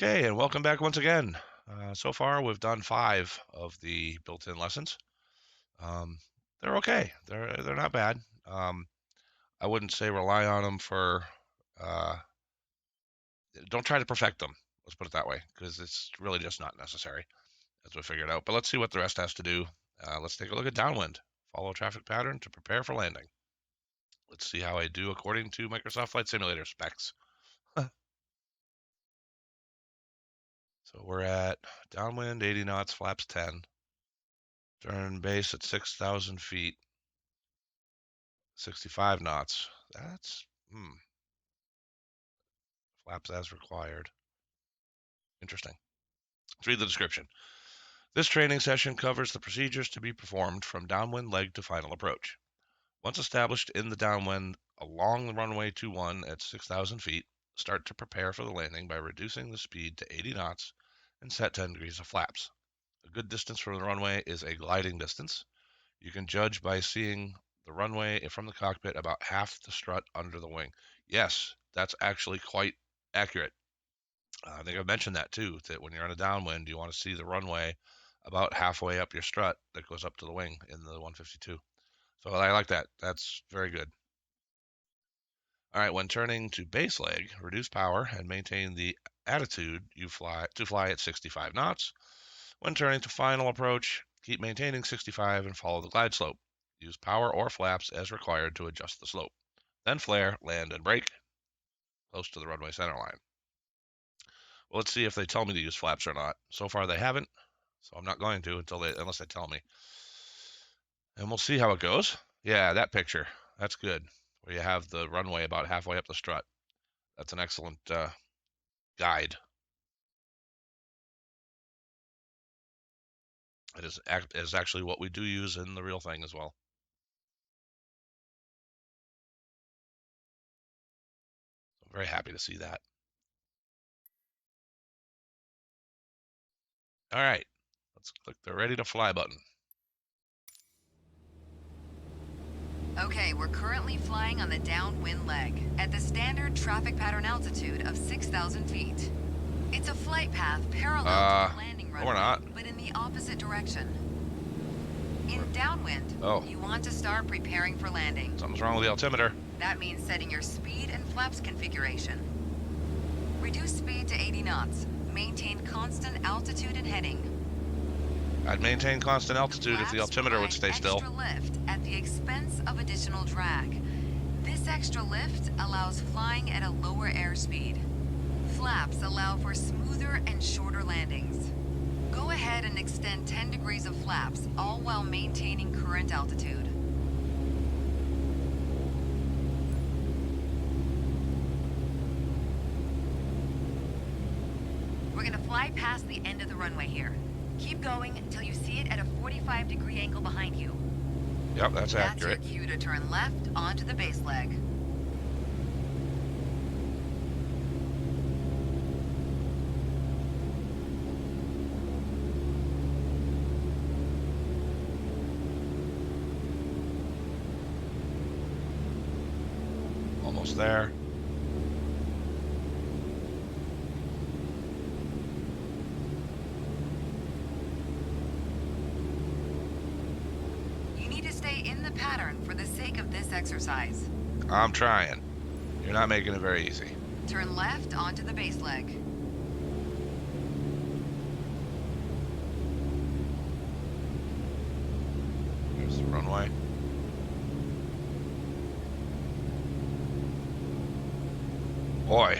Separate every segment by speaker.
Speaker 1: Okay, and welcome back once again. So far, we've done 5 of the built-in lessons. Um, they're okay. They're not bad. I wouldn't say rely on them for. Uh, don't try to perfect them. Let's put it that way, because it's really just not necessary, as we figured out. But let's see what the rest has to do. Let's take a look at downwind. Follow traffic pattern to prepare for landing. Let's see how I do according to Microsoft Flight Simulator specs. So we're at downwind 80 knots, flaps 10. Stern base at 6,000 feet. 65 knots. That's flaps as required. Interesting. Let's read the description. This training session covers the procedures to be performed from downwind leg to final approach. Once established in the downwind along the runway 21 at 6,000 feet, start to prepare for the landing by reducing the speed to 80 knots and set 10 degrees of flaps. A good distance from the runway is a gliding distance. You can judge by seeing the runway from the cockpit about half the strut under the wing. Yes, that's actually quite accurate. I think I've mentioned that too, that when you're on a downwind, you want to see the runway about halfway up your strut that goes up to the wing in the 152. So I like that. That's very good. All right, when turning to base leg, reduce power and maintain the attitude you fly at 65 knots. When turning to final approach, keep maintaining 65 and follow the glide slope. Use power or flaps as required to adjust the slope. Then flare, land, and brake close to the runway center line. Well, let's see if they tell me to use flaps or not. So far, they haven't, so I'm not going to unless they tell me. And we'll see how it goes. Yeah, that picture. That's good. Where you have the runway about halfway up the strut. That's an excellent guide. It is actually what we do use in the real thing as well. I'm very happy to see that. All right, let's click the ready to fly button.
Speaker 2: Okay, we're currently flying on the downwind leg at the standard traffic pattern altitude of 6,000 feet. It's a flight path parallel to the landing runway,
Speaker 1: we're not.
Speaker 2: but in the opposite direction. In downwind, you want to start preparing for landing.
Speaker 1: Something's wrong with the altimeter.
Speaker 2: That means setting your speed and flaps configuration. Reduce speed to 80 knots. Maintain constant altitude and heading.
Speaker 1: I'd maintain constant altitude if the altimeter would stay still.
Speaker 2: Extra lift at the expense of additional drag. This extra lift allows flying at a lower airspeed. Flaps allow for smoother and shorter landings. Go ahead and extend 10 degrees of flaps, all while maintaining current altitude. We're gonna fly past the end of the runway here. Keep going until you see it at a 45-degree angle behind you.
Speaker 1: Yep, that's accurate.
Speaker 2: That's your cue to turn left onto the base leg.
Speaker 1: Almost there.
Speaker 2: In the pattern for the sake of this exercise.
Speaker 1: I'm trying. You're not making it very easy.
Speaker 2: Turn left onto the base leg.
Speaker 1: Here's the runway. Boy.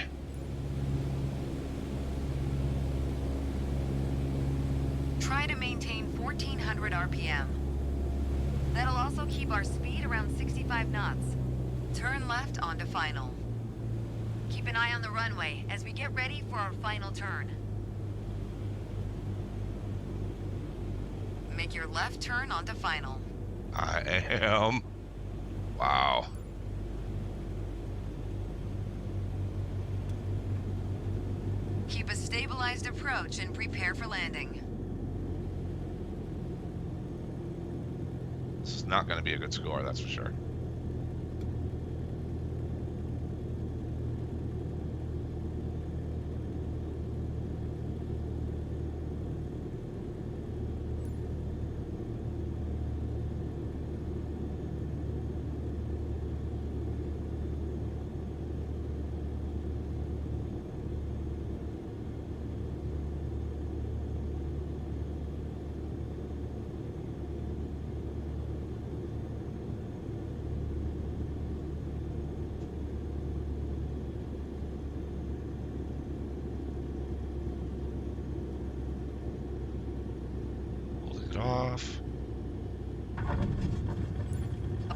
Speaker 2: Try to maintain 1400 RPM. That'll also keep our speed around 65 knots. Turn left onto final. Keep an eye on the runway as we get ready for our final turn. Make your left turn onto final.
Speaker 1: I am. Wow.
Speaker 2: Keep a stabilized approach and prepare for landing.
Speaker 1: This is not going to be a good score, that's for sure.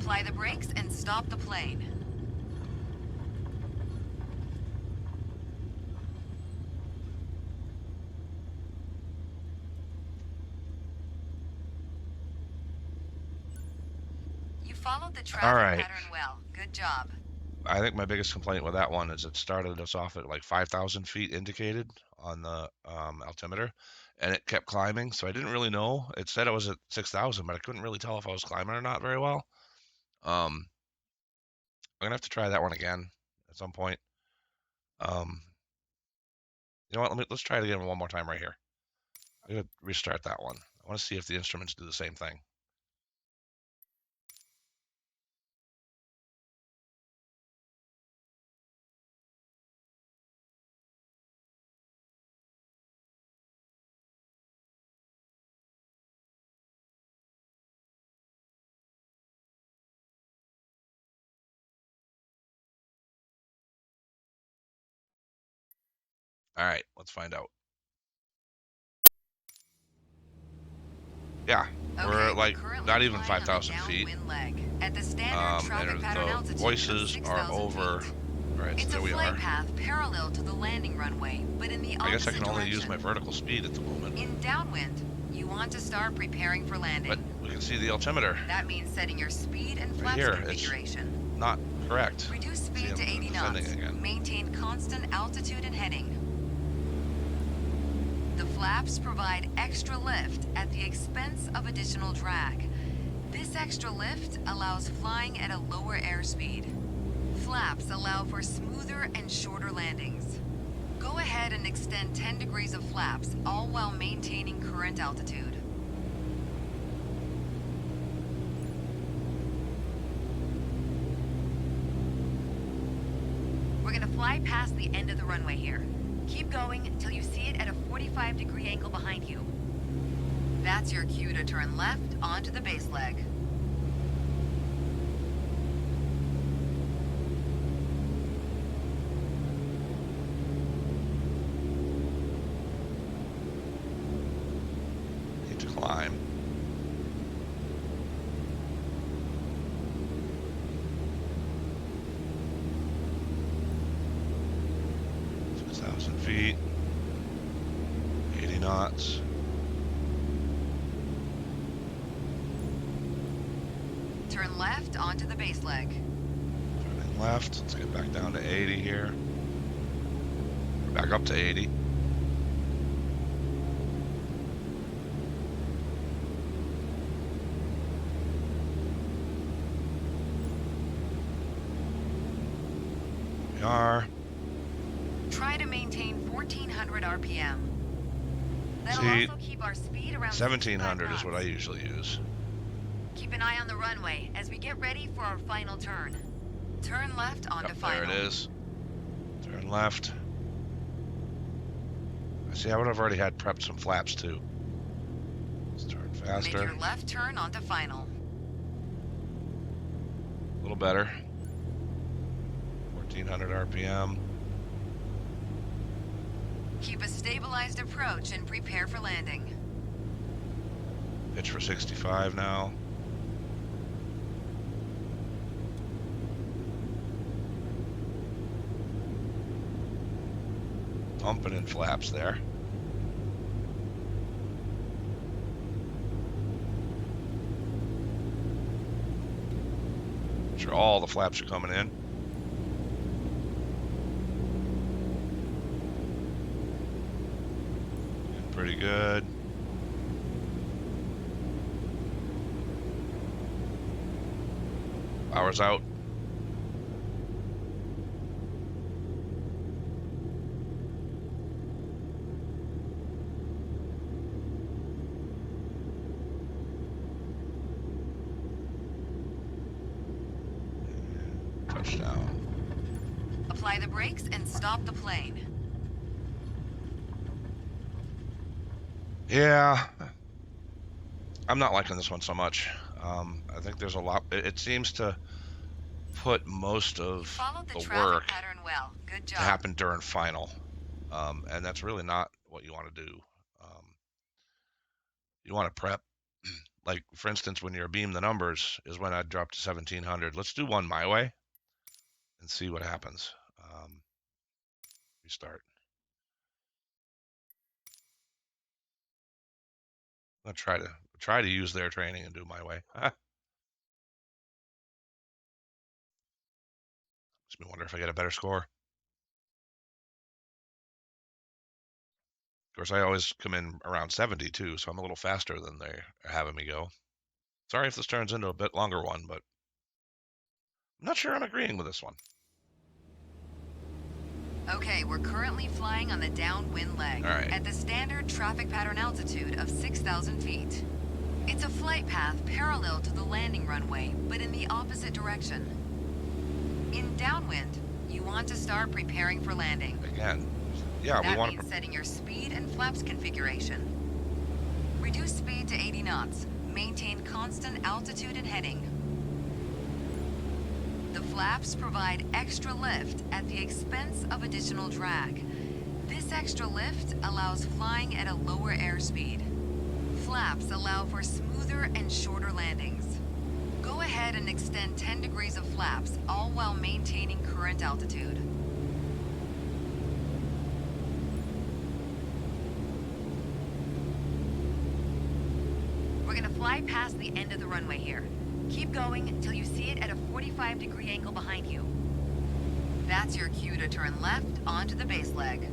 Speaker 2: Apply the brakes and stop the plane. You followed the
Speaker 1: All
Speaker 2: traffic
Speaker 1: right.
Speaker 2: pattern well. Good job.
Speaker 1: I think my biggest complaint with that one is it started us off at like 5,000 feet indicated on the altimeter, and it kept climbing. So I didn't really know. It said it was at 6,000, but I couldn't really tell if I was climbing or not very well. I'm gonna have to try that one again at some point. Um, you know what? Let's try it again one more time right here. I'm gonna restart that one. I want to see if the instruments do the same thing. All right, let's find out. Yeah, we're
Speaker 2: Okay, we're
Speaker 1: like
Speaker 2: currently
Speaker 1: not even
Speaker 2: flying on the
Speaker 1: 5,000 feet.
Speaker 2: downwind leg at the standard traffic
Speaker 1: And
Speaker 2: pattern
Speaker 1: the
Speaker 2: altitude of
Speaker 1: voices are
Speaker 2: 6,000
Speaker 1: over.
Speaker 2: feet.
Speaker 1: All right, so
Speaker 2: It's a
Speaker 1: there we
Speaker 2: flight
Speaker 1: are.
Speaker 2: path parallel to the landing runway, but in the
Speaker 1: I guess I
Speaker 2: opposite
Speaker 1: can only use
Speaker 2: direction.
Speaker 1: my vertical speed at the moment.
Speaker 2: In downwind, you want to start preparing for landing.
Speaker 1: But we can see the altimeter
Speaker 2: That means setting your speed and
Speaker 1: right
Speaker 2: flaps
Speaker 1: here.
Speaker 2: configuration.
Speaker 1: It's not correct.
Speaker 2: Reduce
Speaker 1: See,
Speaker 2: speed to
Speaker 1: I'm
Speaker 2: 80
Speaker 1: descending
Speaker 2: knots.
Speaker 1: again.
Speaker 2: Maintain constant altitude and heading. The flaps provide extra lift at the expense of additional drag. This extra lift allows flying at a lower airspeed. Flaps allow for smoother and shorter landings. Go ahead and extend 10 degrees of flaps, all while maintaining current altitude. We're gonna fly past the end of the runway here. Keep going until you see it at a 45-degree angle behind you. That's your cue to turn left onto the base leg.
Speaker 1: Need to climb. Feet, 80 knots.
Speaker 2: Turn left onto the base leg.
Speaker 1: Turning left. Let's get back down to 80 here. We're back up to 80. We are.
Speaker 2: Try to maintain 1400 RPM. That'll
Speaker 1: See,
Speaker 2: also keep our speed around
Speaker 1: 1700
Speaker 2: 65
Speaker 1: is what I
Speaker 2: knots.
Speaker 1: usually use.
Speaker 2: Keep an eye on the runway as we get ready for our final turn. Turn left onto
Speaker 1: Yep,
Speaker 2: final.
Speaker 1: there it is. Turn left. I see I would have already had prepped some flaps too. Let's turn
Speaker 2: Make
Speaker 1: faster.
Speaker 2: your left turn onto final.
Speaker 1: A little better. 1400 RPM.
Speaker 2: Keep a stabilized approach and prepare for landing.
Speaker 1: Pitch for 65 now. Pumping in flaps there. Make sure all the flaps are coming in. Doing pretty good. Power's out. Touchdown.
Speaker 2: Apply the brakes and stop the plane.
Speaker 1: Yeah, I'm not liking this one so much. I think there's a lot. It seems to put most
Speaker 2: You
Speaker 1: of
Speaker 2: followed the
Speaker 1: the
Speaker 2: traffic
Speaker 1: work
Speaker 2: pattern well. Good
Speaker 1: to
Speaker 2: job.
Speaker 1: happen during final, and that's really not what you want to do. You want to prep like for instance, when you're beam the numbers is when I'd drop to 1700. Let's do one my way and see what happens. Restart. I'm gonna try to use their training and do my way. Makes me wonder if I get a better score. Of course, I always come in around 70 too, so I'm a little faster than they're having me go. Sorry if this turns into a bit longer one, but I'm not sure I'm agreeing with this one.
Speaker 2: Okay, we're currently flying on the downwind leg
Speaker 1: All right.
Speaker 2: at the standard traffic pattern altitude of 6,000 feet. It's a flight path parallel to the landing runway, but in the opposite direction. In downwind, you want to start preparing for landing.
Speaker 1: Again, yeah,
Speaker 2: That
Speaker 1: we want
Speaker 2: means
Speaker 1: to.
Speaker 2: setting your speed and flaps configuration. Reduce speed to 80 knots. Maintain constant altitude and heading. The flaps provide extra lift at the expense of additional drag. This extra lift allows flying at a lower airspeed. Flaps allow for smoother and shorter landings. Go ahead and extend 10 degrees of flaps, all while maintaining current altitude. We're gonna fly past the end of the runway here. Keep going until you see it at a 45-degree angle behind you. That's your cue to turn left onto the base leg.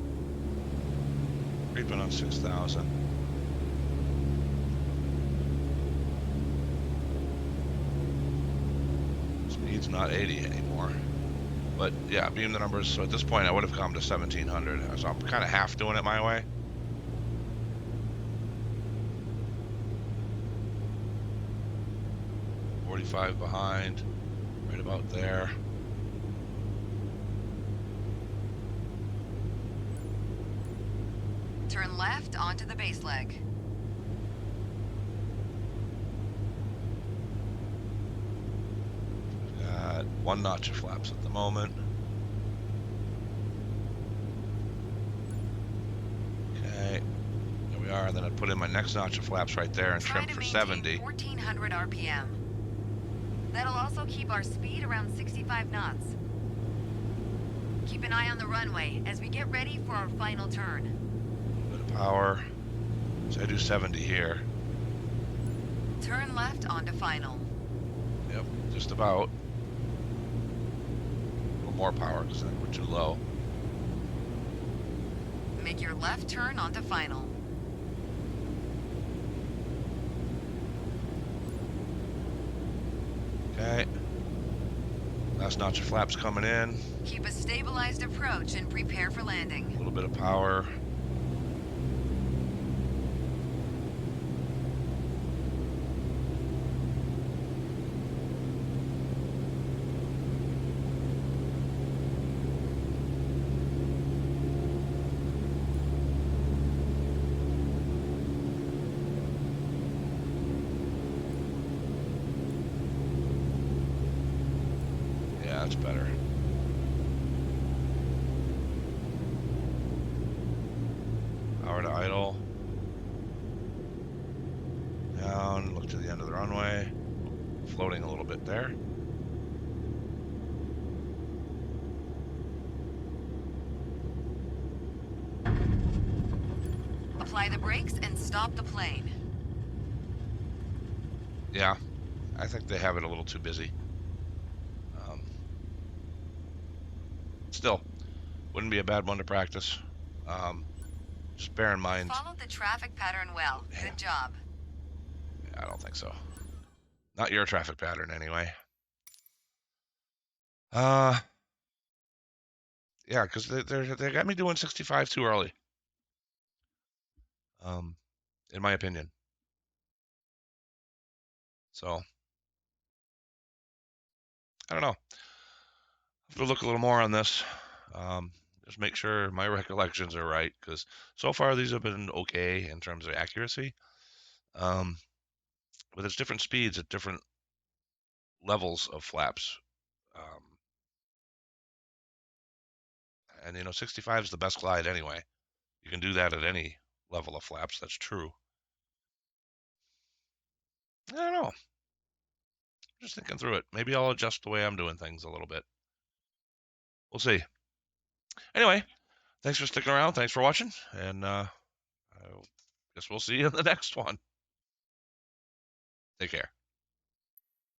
Speaker 1: Creeping on 6,000. Speed's not 80 anymore. But yeah, beam the numbers. So at this point, I would have come to 1700. So I'm kind of half doing it my way. .45 behind, right about there.
Speaker 2: Turn left onto the base leg.
Speaker 1: Got one notch of flaps at the moment. Okay, there we are. And then I put in my next notch of flaps right there and trim for 70.
Speaker 2: 1400 RPM. That'll also keep our speed around 65 knots. Keep an eye on the runway as we get ready for our final turn.
Speaker 1: A bit of power. So I do 70 here.
Speaker 2: Turn left onto final.
Speaker 1: Yep, just about. A little more power because we're too low.
Speaker 2: Make your left turn onto final.
Speaker 1: Okay. Last notch of flaps coming in.
Speaker 2: Keep a stabilized approach and prepare for landing.
Speaker 1: A little bit of power. Yeah, that's better. Power to idle. Down, look to the end of the runway. Floating a little bit there.
Speaker 2: Apply the brakes and stop the plane.
Speaker 1: Yeah, I think they have it a little too busy. Still, wouldn't be a bad one to practice. Just bear in mind.
Speaker 2: Follow the traffic pattern well. Good job.
Speaker 1: I don't think so. Not your traffic pattern, anyway. Yeah, because they got me doing 65 too early. In my opinion. So I don't know. I have to look a little more on this. Just make sure my recollections are right, because so far these have been okay in terms of accuracy. But there's different speeds at different levels of flaps. And 65 is the best glide anyway. You can do that at any level of flaps. That's true. I don't know. Just thinking through it. Maybe I'll adjust the way I'm doing things a little bit. We'll see. Anyway, thanks for sticking around. Thanks for watching. And I guess we'll see you in the next one. Take care.